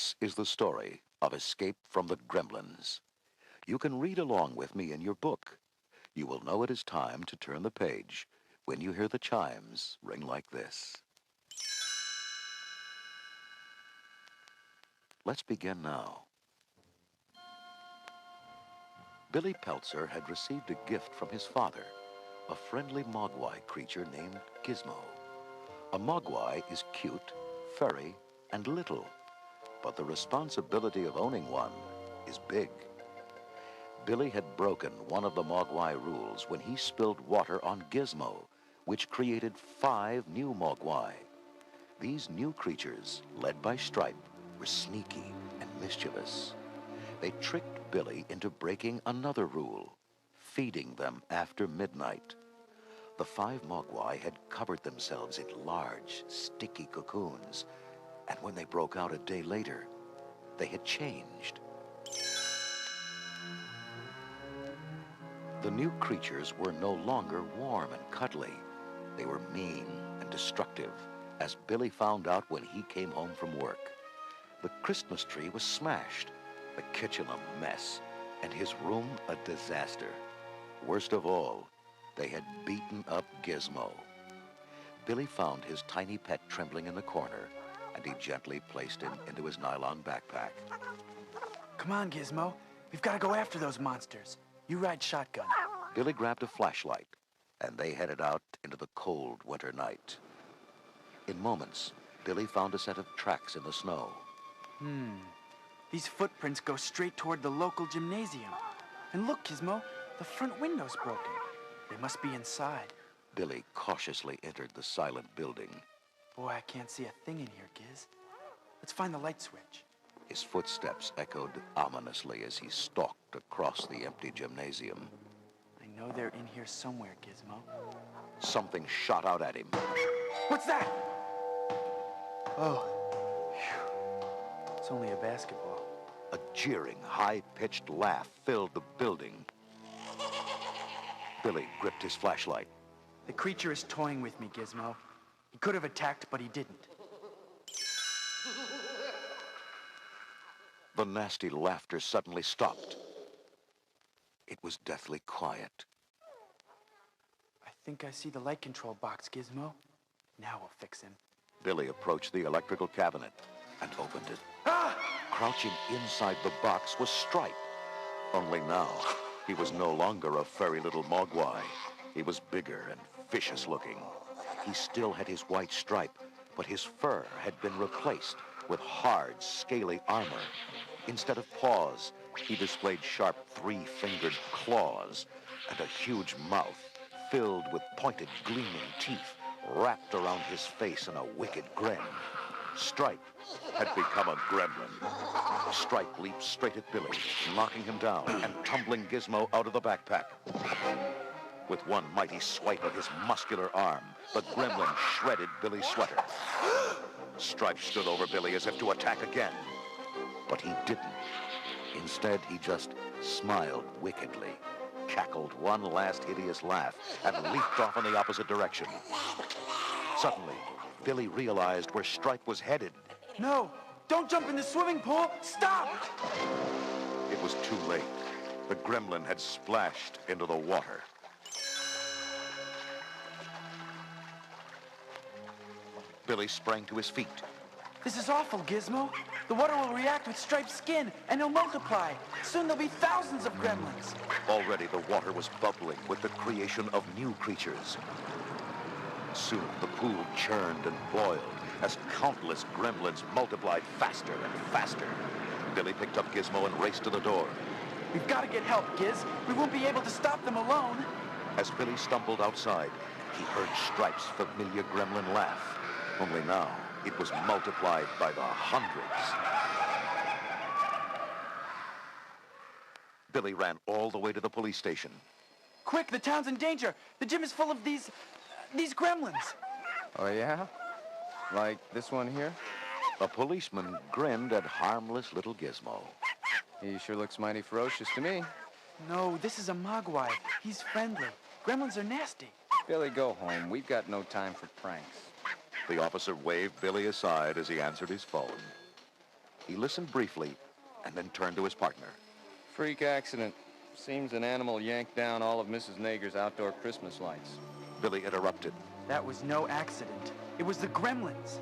This is the story of Escape from the Gremlins. You can read along with me in your book. You will know it is time to turn the page when you hear the chimes ring like this. Let's begin now. Billy Peltzer had received a gift from his father, a friendly mogwai creature named Gizmo. A mogwai is cute, furry, and little, but the responsibility of owning one is big. Billy had broken one of the mogwai rules when he spilled water on Gizmo, which created 5 new mogwai. These new creatures, led by Stripe, were sneaky and mischievous. They tricked Billy into breaking another rule, feeding them after midnight. The 5 mogwai had covered themselves in large, sticky cocoons, and when they broke out a day later, they had changed. The new creatures were no longer warm and cuddly. They were mean and destructive, as Billy found out when he came home from work. The Christmas tree was smashed, the kitchen a mess, and his room a disaster. Worst of all, they had beaten up Gizmo. Billy found his tiny pet trembling in the corner, and he gently placed him into his nylon backpack. Come on, Gizmo. We've got to go after those monsters. You ride shotgun. Billy grabbed a flashlight, and they headed out into the cold winter night. In moments, Billy found a set of tracks in the snow. These footprints go straight toward the local gymnasium. And look, Gizmo, the front window's broken. They must be inside. Billy cautiously entered the silent building. Boy, I can't see a thing in here, Giz. Let's find the light switch. His footsteps echoed ominously as he stalked across the empty gymnasium. I know they're in here somewhere, Gizmo. Something shot out at him. What's that? Oh, phew. It's only a basketball. A jeering, high-pitched laugh filled the building. Billy gripped his flashlight. The creature is toying with me, Gizmo. He could have attacked, but he didn't. The nasty laughter suddenly stopped. It was deathly quiet. I think I see the light control box, Gizmo. Now we'll fix him. Billy approached the electrical cabinet and opened it. Ah! Crouching inside the box was Stripe. Only now, he was no longer a furry little mogwai. He was bigger and vicious-looking. He still had his white stripe, but his fur had been replaced with hard, scaly armor. Instead of paws, he displayed sharp 3-fingered claws and a huge mouth filled with pointed, gleaming teeth wrapped around his face in a wicked grin. Stripe had become a gremlin. Stripe leaped straight at Billy, knocking him down and tumbling Gizmo out of the backpack. With one mighty swipe of his muscular arm, the gremlin shredded Billy's sweater. Stripe stood over Billy as if to attack again, but he didn't. Instead, he just smiled wickedly, cackled one last hideous laugh, and leaped off in the opposite direction. Suddenly, Billy realized where Stripe was headed. No! Don't jump in the swimming pool! Stop! It was too late. The gremlin had splashed into the water. Billy sprang to his feet. This is awful, Gizmo. The water will react with Stripe's skin, and he'll multiply. Soon there'll be thousands of gremlins. Already the water was bubbling with the creation of new creatures. Soon the pool churned and boiled as countless gremlins multiplied faster and faster. Billy picked up Gizmo and raced to the door. We've got to get help, Giz. We won't be able to stop them alone. As Billy stumbled outside, he heard Stripe's familiar gremlin laugh. Only now, it was multiplied by the hundreds. Billy ran all the way to the police station. Quick, the town's in danger. The gym is full of these gremlins. Oh, yeah? Like this one here? A policeman grinned at harmless little Gizmo. He sure looks mighty ferocious to me. No, this is a mogwai. He's friendly. Gremlins are nasty. Billy, go home. We've got no time for pranks. The officer waved Billy aside as he answered his phone. He listened briefly and then turned to his partner. Freak accident. Seems an animal yanked down all of Mrs. Nager's outdoor Christmas lights. Billy interrupted. That was no accident. It was the gremlins.